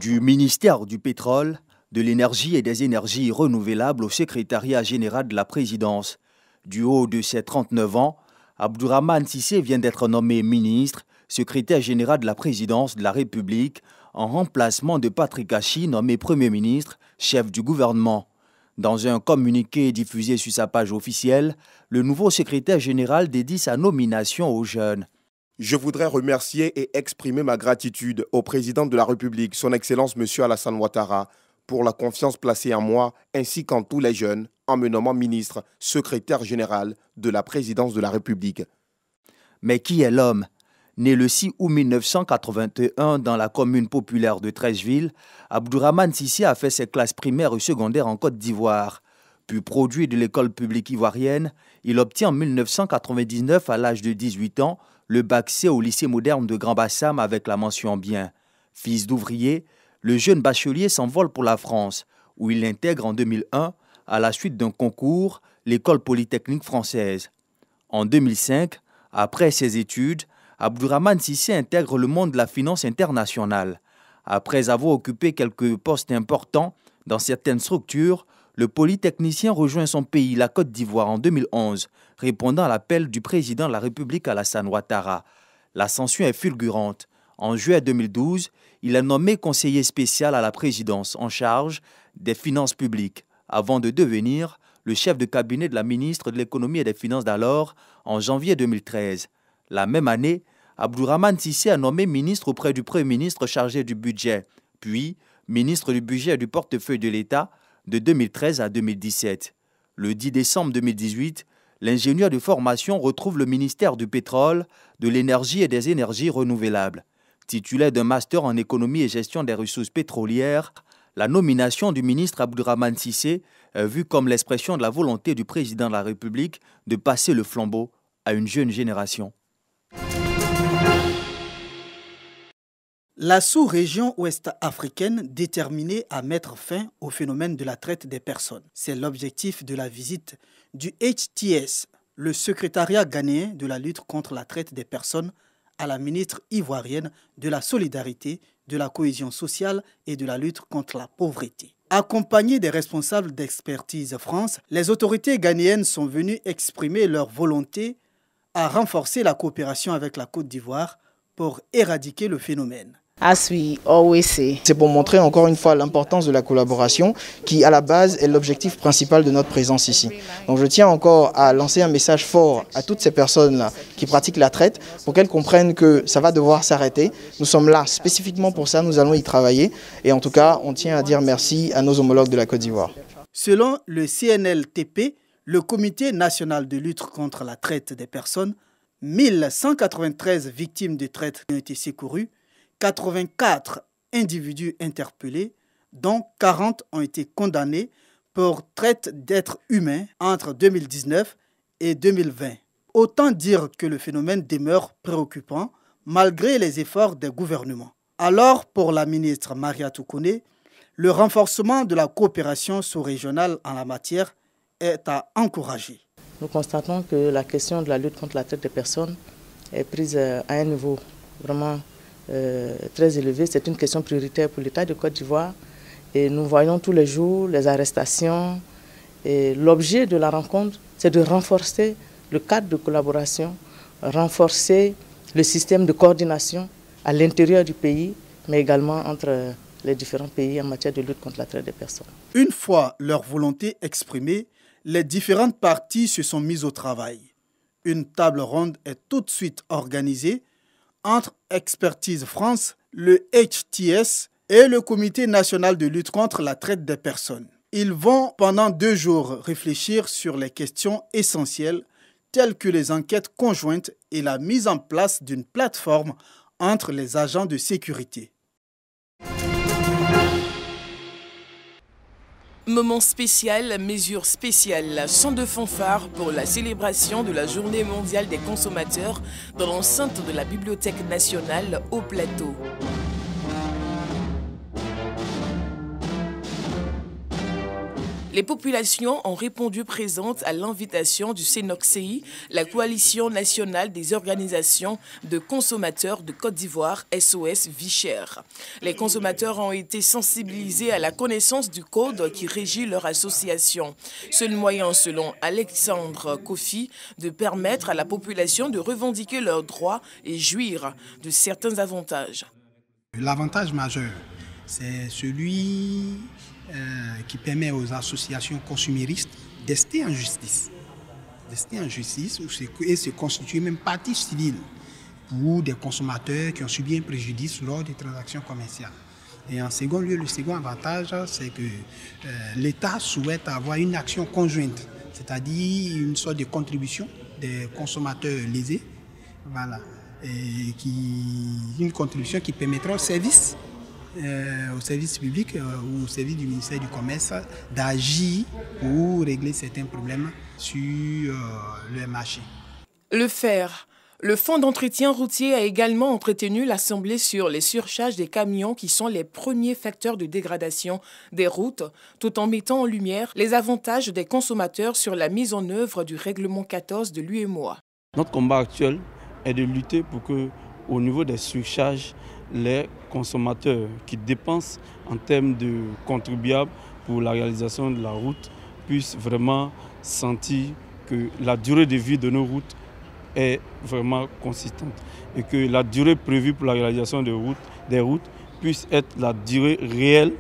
Du ministère du Pétrole, de l'Énergie et des Énergies renouvelables au secrétariat général de la présidence. Du haut de ses 39 ans, Abdourahmane Cissé vient d'être nommé ministre, secrétaire général de la présidence de la République, en remplacement de Patrick Hachi, nommé Premier ministre, chef du gouvernement. Dans un communiqué diffusé sur sa page officielle, le nouveau secrétaire général dédie sa nomination aux jeunes. Je voudrais remercier et exprimer ma gratitude au président de la République, son Excellence M. Alassane Ouattara, pour la confiance placée en moi ainsi qu'en tous les jeunes, en me nommant ministre, secrétaire général de la présidence de la République. Mais qui est l'homme ? Né le 6 août 1981 dans la commune populaire de Treichville, Abdourahmane Cissé a fait ses classes primaires et secondaires en Côte d'Ivoire. Puis produit de l'école publique ivoirienne, il obtient en 1999, à l'âge de 18 ans, le bac C au lycée moderne de Grand Bassam avec la mention bien. Fils d'ouvrier, le jeune bachelier s'envole pour la France, où il intègre en 2001, à la suite d'un concours, l'école polytechnique française. En 2005, après ses études, Abdourahmane Cissé intègre le monde de la finance internationale. Après avoir occupé quelques postes importants dans certaines structures, le polytechnicien rejoint son pays, la Côte d'Ivoire, en 2011, répondant à l'appel du président de la République Alassane Ouattara. L'ascension est fulgurante. En juillet 2012, il est nommé conseiller spécial à la présidence en charge des finances publiques, avant de devenir le chef de cabinet de la ministre de l'économie et des finances d'alors en janvier 2013. La même année, Abdourahmane Cissé a nommé ministre auprès du Premier ministre chargé du budget, puis ministre du budget et du portefeuille de l'État de 2013 à 2017. Le 10 décembre 2018, l'ingénieur de formation retrouve le ministère du Pétrole, de l'Énergie et des Énergies renouvelables. Titulaire d'un master en économie et gestion des ressources pétrolières, la nomination du ministre Abdourahmane Cissé est vue comme l'expression de la volonté du président de la République de passer le flambeau à une jeune génération. La sous-région ouest-africaine déterminée à mettre fin au phénomène de la traite des personnes. C'est l'objectif de la visite du HTS, le secrétariat ghanéen de la lutte contre la traite des personnes, à la ministre ivoirienne de la solidarité, de la cohésion sociale et de la lutte contre la pauvreté. Accompagnés des responsables d'Expertise France, les autorités ghanéennes sont venues exprimer leur volonté à renforcer la coopération avec la Côte d'Ivoire pour éradiquer le phénomène. C'est pour montrer encore une fois l'importance de la collaboration qui, à la base, est l'objectif principal de notre présence ici. Donc je tiens encore à lancer un message fort à toutes ces personnes-là qui pratiquent la traite pour qu'elles comprennent que ça va devoir s'arrêter. Nous sommes là spécifiquement pour ça, nous allons y travailler. Et en tout cas, on tient à dire merci à nos homologues de la Côte d'Ivoire. Selon le CNLTP, le Comité national de lutte contre la traite des personnes, 1193 victimes de traite ont été secourues, 84 individus interpellés, dont 40 ont été condamnés pour traite d'êtres humains entre 2019 et 2020. Autant dire que le phénomène demeure préoccupant malgré les efforts des gouvernements. Alors, pour la ministre Mariatou Koné, le renforcement de la coopération sous-régionale en la matière est à encourager. Nous constatons que la question de la lutte contre la traite des personnes est prise à un niveau vraiment très élevé. C'est une question prioritaire pour l'État de Côte d'Ivoire. Et nous voyons tous les jours les arrestations. Et l'objet de la rencontre, c'est de renforcer le cadre de collaboration, renforcer le système de coordination à l'intérieur du pays, mais également entre les différents pays en matière de lutte contre la traite des personnes. Une fois leur volonté exprimée, les différentes parties se sont mises au travail. Une table ronde est tout de suite organisée entre Expertise France, le HTS et le Comité national de lutte contre la traite des personnes. Ils vont pendant 2 jours réfléchir sur les questions essentielles telles que les enquêtes conjointes et la mise en place d'une plateforme entre les agents de sécurité. Moment spécial, mesure spéciale, chant de fanfare pour la célébration de la Journée mondiale des consommateurs dans l'enceinte de la Bibliothèque nationale au Plateau. Les populations ont répondu présentes à l'invitation du CNOCCI, la coalition nationale des organisations de consommateurs de Côte d'Ivoire, SOS Vie Chère. Les consommateurs ont été sensibilisés à la connaissance du code qui régit leur association. Seul moyen, selon Alexandre Kofi, de permettre à la population de revendiquer leurs droits et jouir de certains avantages. L'avantage majeur, c'est celui qui permet aux associations consuméristes d'ester en justice. Et se constituer même partie civile pour des consommateurs qui ont subi un préjudice lors des transactions commerciales. Et en second lieu, le second avantage, c'est que l'État souhaite avoir une action conjointe, c'est-à-dire une sorte de contribution des consommateurs lésés, voilà, et une contribution qui permettra au service public ou au service du ministère du Commerce d'agir pour régler certains problèmes sur le marché. Le fer. Le Fonds d'entretien routier a également entretenu l'Assemblée sur les surcharges des camions qui sont les premiers facteurs de dégradation des routes, tout en mettant en lumière les avantages des consommateurs sur la mise en œuvre du règlement 14 de l'UEMOA. Notre combat actuel est de lutter pour que, au niveau des surcharges, les consommateurs qui dépensent en termes de contribuables pour la réalisation de la route puissent vraiment sentir que la durée de vie de nos routes est vraiment consistante et que la durée prévue pour la réalisation des routes puisse être la durée réelle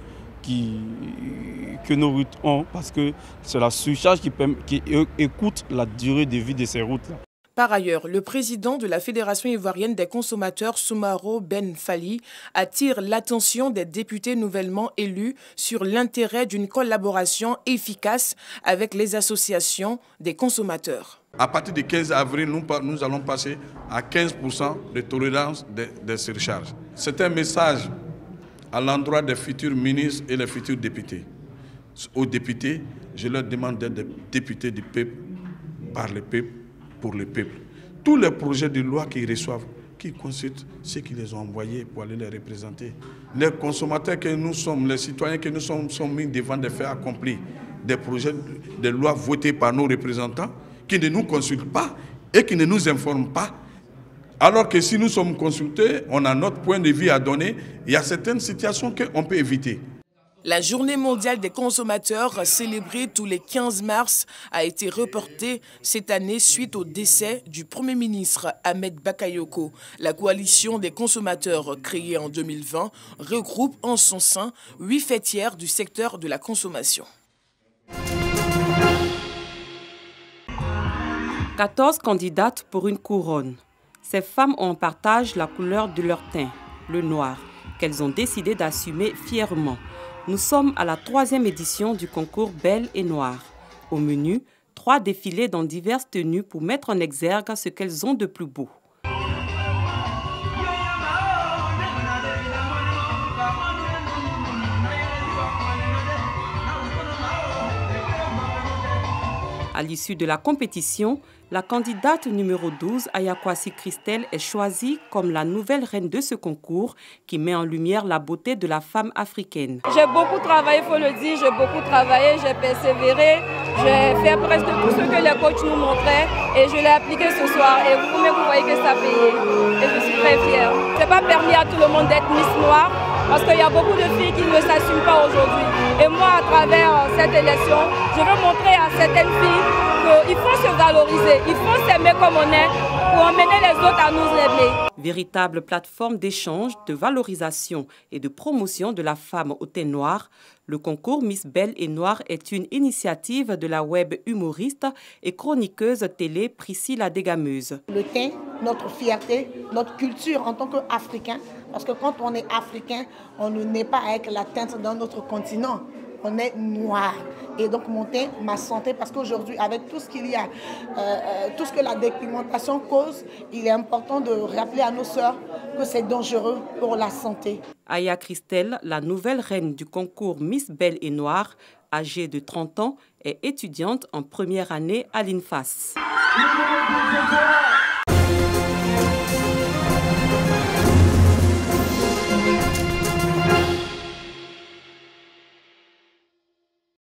que nos routes ont, parce que c'est la surcharge qui écoute la durée de vie de ces routes-là. Par ailleurs, le président de la Fédération ivoirienne des consommateurs, Soumaro Ben Fali, attire l'attention des députés nouvellement élus sur l'intérêt d'une collaboration efficace avec les associations des consommateurs. À partir du 15 avril, nous allons passer à 15% de tolérance des surcharges. C'est un message à l'endroit des futurs ministres et les futurs députés. Aux députés, je leur demande d'être des députés du peuple, par le peuple, pour le peuple. Tous les projets de loi qu'ils reçoivent, qu'ils consultent ceux qui les ont envoyés pour aller les représenter. Les consommateurs que nous sommes, les citoyens que nous sommes mis devant des faits accomplis, des projets de loi votés par nos représentants qui ne nous consultent pas et qui ne nous informent pas. Alors que si nous sommes consultés, on a notre point de vue à donner, il y a certaines situations qu'on peut éviter. La journée mondiale des consommateurs, célébrée tous les 15 mars, a été reportée cette année suite au décès du Premier ministre Ahmed Bakayoko. La coalition des consommateurs créée en 2020 regroupe en son sein 8 fêtières du secteur de la consommation. 14 candidates pour une couronne. Ces femmes ont en partage la couleur de leur teint, le noir, qu'elles ont décidé d'assumer fièrement. Nous sommes à la 3e édition du concours Belle et Noire. Au menu, 3 défilés dans diverses tenues pour mettre en exergue ce qu'elles ont de plus beau. À l'issue de la compétition, la candidate numéro 12, Ayakwasi Christelle, est choisie comme la nouvelle reine de ce concours qui met en lumière la beauté de la femme africaine. J'ai beaucoup travaillé, il faut le dire, j'ai beaucoup travaillé, j'ai persévéré, j'ai fait presque tout ce que les coachs nous montraient et je l'ai appliqué ce soir et vous-même vous voyez que ça paye et je suis très fière. Ce n'est pas permis à tout le monde d'être Miss Noire parce qu'il y a beaucoup de filles qui ne s'assument pas aujourd'hui. Et moi, à travers cette élection, je veux montrer à certaines filles qu'il faut se valoriser, il faut s'aimer comme on est pour emmener les autres à nous aimer. Véritable plateforme d'échange, de valorisation et de promotion de la femme au teint noir, le concours Miss Belle et Noire est une initiative de la web humoriste et chroniqueuse télé Priscilla Dégameuse. Le teint, notre fierté, notre culture en tant qu'Africain, parce que quand on est Africain, on ne naît pas avec la teinte d'un autre continent. On est noir. Et donc mon teint, ma santé, parce qu'aujourd'hui, avec tout ce qu'il y a, tout ce que la dépigmentation cause, il est important de rappeler à nos sœurs que c'est dangereux pour la santé. Aya Christelle, la nouvelle reine du concours Miss Belle et Noire, âgée de 30 ans, est étudiante en première année à l'INFAS.